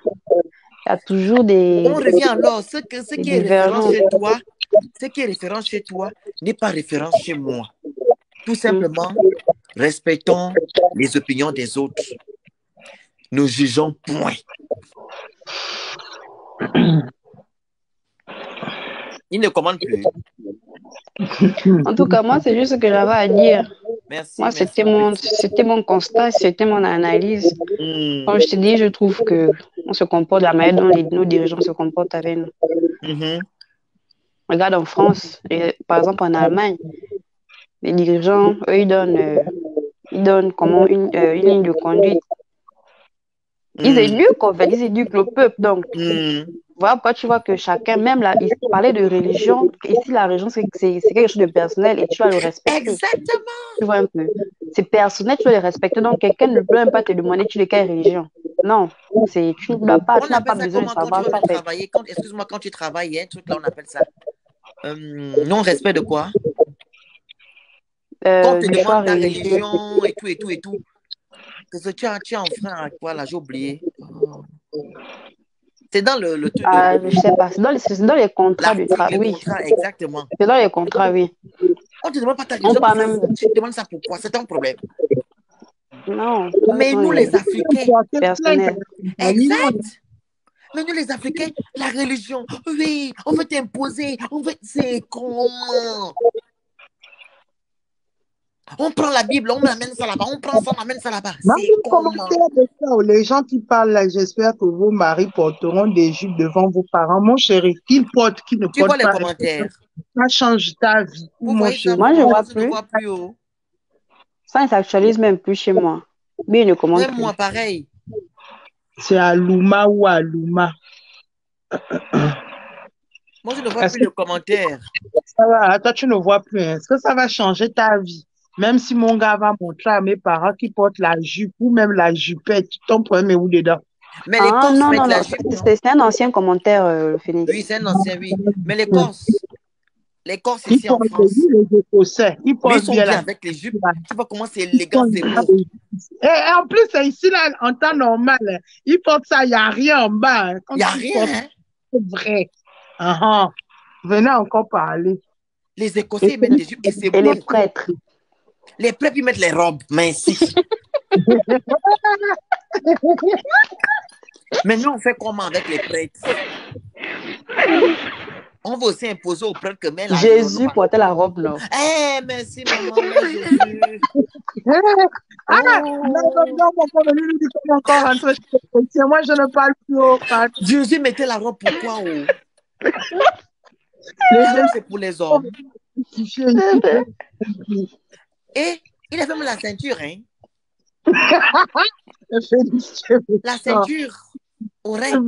y a toujours des. On revient alors. Ce qui est référent chez toi, ce qui est référent chez toi n'est pas référent chez moi. Tout simplement, respectons les opinions des autres. Nous jugeons point. Il ne commande plus. En tout cas, moi, c'est juste ce que j'avais à dire. Merci. Moi, c'était mon constat, c'était mon analyse. Comme je te dis, je trouve qu'on se comporte de la manière dont nos dirigeants se comportent avec nous. Regarde en France, et, par exemple en Allemagne, les dirigeants, eux, ils donnent comment une ligne de conduite. Ils éduquent, en fait, ils éduquent le peuple. Donc, voilà pourquoi tu vois que chacun, même là, il parlait de religion. Ici, la religion, c'est quelque chose de personnel et tu dois le respecter. Exactement. Tu vois un peu. C'est personnel, tu dois le respecter. Donc, quelqu'un ne peut même pas te demander tu es de quelle religion. Non, tu n'as pas besoin de savoir ça. Excuse-moi, quand tu travailles, il y a un truc là, on appelle ça. Non-respect de quoi? Quand on te demande ta religion et tout. Que tu es enfreint à quoi là? J'ai oublié. C'est dans le truc de... je sais pas. C'est dans les contrats de travail. Oui. Exactement. C'est dans les contrats, oui. On ne te demande pas ta religion. Tu te demandes ça pourquoi? C'est un problème. Non. Mais nous, les Africains. Personnel. Exact. Mais nous, les Africains, la religion, oui, on veut t'imposer. C'est comment? On prend la Bible, on amène ça là-bas, on prend ça, on amène ça là-bas. C'est comment? Les gens qui parlent là, j'espère que vos maris porteront des jupes devant vos parents. Mon chéri, qu'ils portent, qu'ils ne portent pas. Tu vois les commentaires? Ça change ta vie. Mon chéri. Moi, je ne vois plus. Ça ne s'actualise même plus chez moi. Mais il ne commente plus. Moi, pareil. C'est à Luma ou à Luma. Moi, je ne vois plus les commentaires. Ça va, toi, tu ne vois plus. Est-ce que ça va changer ta vie? Même si mon gars va montrer à mes parents qui portent la jupe ou même la jupette, ton problème est où dedans? Mais les Corses mettent la jupe. C'est un ancien commentaire, Phoenix. Oui, c'est un ancien, oui. Mais les Corses, Les Corses Ils ici en portent France, les Écossais. Ils lui, ils portent sont bien bien la... avec les jupes. Tu vois comment c'est Ils élégant, sont c'est bien. beau. Et en plus, c'est ici, là, en temps normal, hein, ils portent ça, il n'y a rien en bas. Hein, Il quand n'y a ils rien, portent, hein. c'est vrai. Venez encore parler. Les Écossais, ils mettent des jupes et c'est Et les beau. prêtres. Les prêtres, ils mettent les robes. Mais si. Maintenant, on fait comment avec les prêtres? On va aussi imposer aux prêtres que mais là, Jésus portait la robe, non? Eh, merci, maman, moi, Jésus. Ah, non, on va venir lui dire comment encore rentrer. Moi, je ne parle plus au cadre. Jésus mettait la robe pourquoi? Oh? Les La robe, gens c'est pour les sont hommes. justifiés ici. Et il a fait même la ceinture, hein? La ceinture aurait pour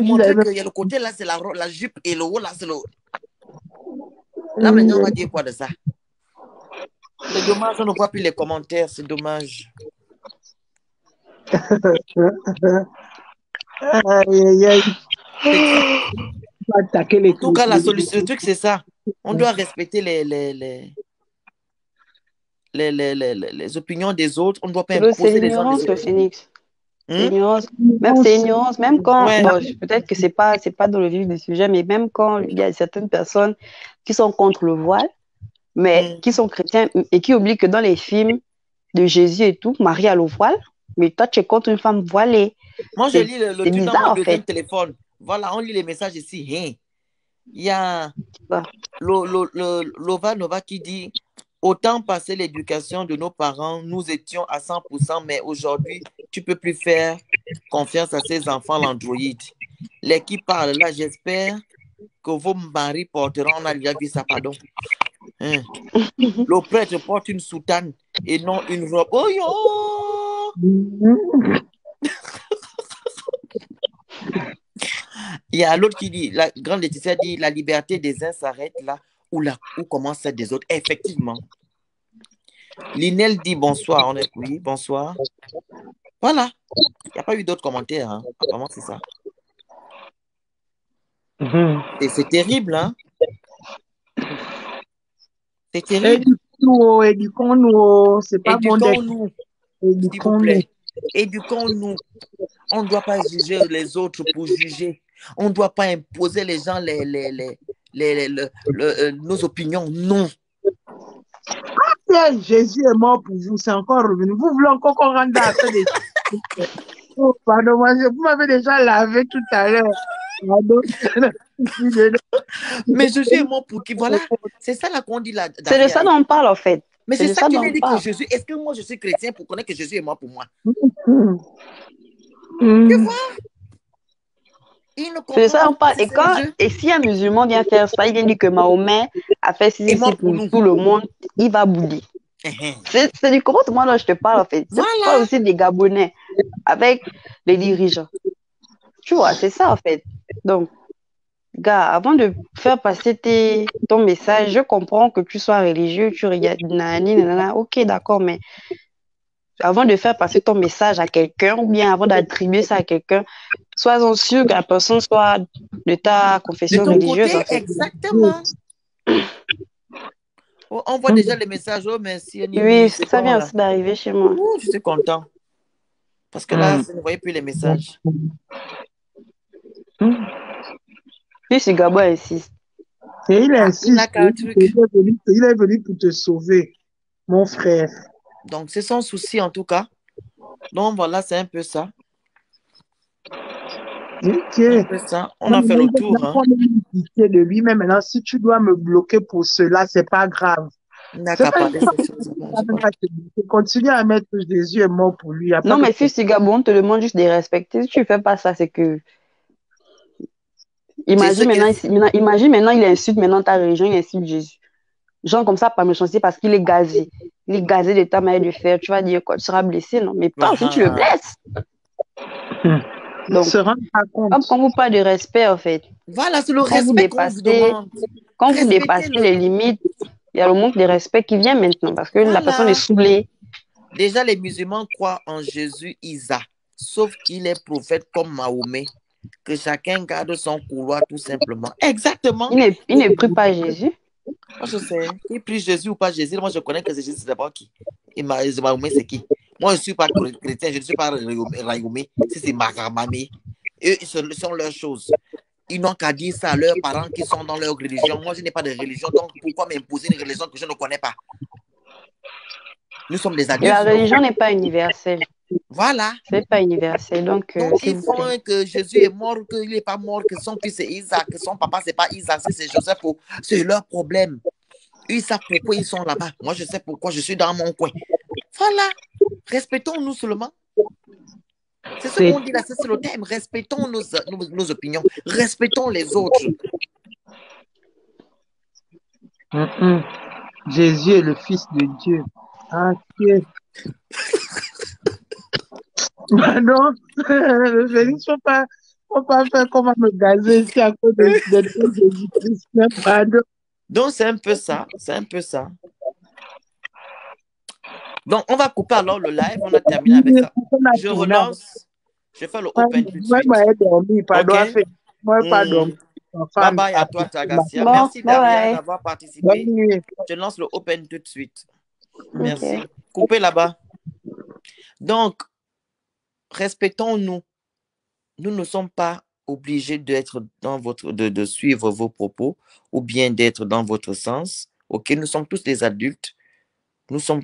montrer qu'il y a le côté là, c'est la jupe et le haut là, c'est le. Là, maintenant, on va dire quoi de ça? C'est dommage, on ne voit plus les commentaires, c'est dommage. En tout cas, la solution, le truc, c'est ça. On doit respecter les opinions des autres. On ne doit pas imposer les gens des autres. Phoenix. C'est ignorance. Même c'est ignorance. Même quand, bon, peut-être que c'est pas dans le vif du sujet, mais même quand il y a certaines personnes qui sont contre le voile, mais qui sont chrétiens et qui oublient que dans les films de Jésus et tout, Marie a le voile, mais toi tu es contre une femme voilée. Moi, je lis le truc bizarre, dans mon deuxième téléphone. Voilà, on lit les messages ici. Hein. Il y a Lova Nova qui dit autant passer l'éducation de nos parents, nous étions à 100%, mais aujourd'hui, tu ne peux plus faire confiance à ces enfants l'Android. Les qui parlent là, j'espère que vos maris porteront, on a déjà vu ça, pardon. Hein. Le prêtre porte une soutane et non une robe. Oh yo! Il y a l'autre qui dit, la grande Laetitia dit, la liberté des uns s'arrête là où commence celle des autres. Effectivement. Linel dit bonsoir. On est oui, bonsoir. Voilà. Il n'y a pas eu d'autres commentaires. Hein. Apparemment, c'est ça. Et c'est terrible, hein? C'est terrible. Éduquons-nous. C'est pas bon Éduquons-nous. S'il vous plaît. Éduquons-nous. On ne doit pas juger les autres pour juger. On ne doit pas imposer les gens nos opinions. Non. Jésus est mort pour vous, c'est encore revenu. Vous voulez encore qu'on rende à ça des... Oh, pardon, vous m'avez déjà lavé tout à l'heure. Mais Jésus est mort pour qui? Voilà, c'est ça là qu'on dit là. C'est de ça dont on parle en fait. Mais c'est ça qu'il a dit que Jésus. Est-ce que moi je suis chrétien pour connaître que Jésus est mort pour moi? Tu vois? C'est ça on parle. Et si un musulman vient faire ça, il vient dire que Mahomet a fait ceci pour tout le monde, il va bouder. C'est du comportement dont je te parle en fait. Voilà. Je parle aussi des Gabonais avec les dirigeants. Tu vois, c'est ça en fait. Donc, gars, avant de faire passer ton message, je comprends que tu sois religieux, tu regardes nanana, ok, d'accord, mais avant de faire passer ton message à quelqu'un ou bien avant d'attribuer ça à quelqu'un, sois-en sûr que la personne soit de ta confession religieuse. Côté, en fait. Exactement. On voit déjà les messages. Oh, merci. Oui, ça vient aussi d'arriver chez moi. Je suis content. Parce que là, vous ne voyez plus les messages. Puis ce Gabo insiste. Et il insiste. Il est venu pour te sauver, mon frère. Donc, c'est son souci en tout cas. Donc, voilà, c'est un peu ça. Ok. Un peu ça. On a fait le tour. On a de lui, mais maintenant, si tu dois me bloquer pour cela, c'est pas grave. Continue à mettre Jésus est mort pour lui. Non, mais si c'est Gabon, on te demande juste de respecter. Si tu ne fais pas ça, c'est que. Imagine maintenant, il insulte maintenant ta religion, il insulte Jésus. Genre comme ça, par méchanceté, parce qu'il est gazé. Il est gazé de ta manière de faire. Tu vas dire quoi? Tu seras blessé, non? Mais pas si tu le blesses. Donc, quand vous parlez de respect, en fait. Voilà, c'est le respect qu'on vous demande. Quand vous dépassez les limites, il y a le manque de respect qui vient maintenant parce que la personne est saoulée. Déjà, les musulmans croient en Jésus Isa, sauf qu'il est prophète comme Mahomet. Que chacun garde son couloir tout simplement. Exactement. Il ne prie pas Jésus. Moi, je sais. Qui prie Jésus ou pas Jésus, moi, je connais que c'est Jésus d'abord qui. Et Mahomet, c'est qui? Moi, je ne suis pas chrétien, je ne suis pas Rayoumé. Si c'est Maramamé. Eux, ce sont leurs choses. Ils n'ont qu'à dire ça à leurs parents qui sont dans leur religion. Moi, je n'ai pas de religion, donc pourquoi m'imposer une religion que je ne connais pas? Nous sommes des adultes. La religion n'est pas universelle. Voilà. C'est pas universel. Donc ils font que Jésus est mort, qu'il n'est pas mort, que son fils est Isaac, que son papa, c'est pas Isaac, c'est Joseph. C'est leur problème. Ils savent pourquoi ils sont là-bas. Moi, je sais pourquoi je suis dans mon coin. Voilà. Respectons-nous seulement. C'est ce qu'on dit là, c'est le thème. Respectons nos opinions. Respectons les autres. Jésus est le Fils de Dieu. Ok. Non, il ne faut pas faire comment me gazer ici à cause de Jésus-Christ. Pardon. Donc, c'est un peu ça. C'est un peu ça. Donc, on va couper alors le live. On a terminé avec ça. Je relance. Je fais le open tout de suite. Moi, je dormi. Pardon. Moi, pardon. Bye bye à toi, Tagassia. Merci, Daria, d'avoir participé. Je lance le open tout de suite. Merci. Okay. Coupez là-bas. Donc, respectons-nous. Nous ne sommes pas obligés d'être dans de suivre vos propos ou bien d'être dans votre sens. OK, nous sommes tous des adultes. Nous sommes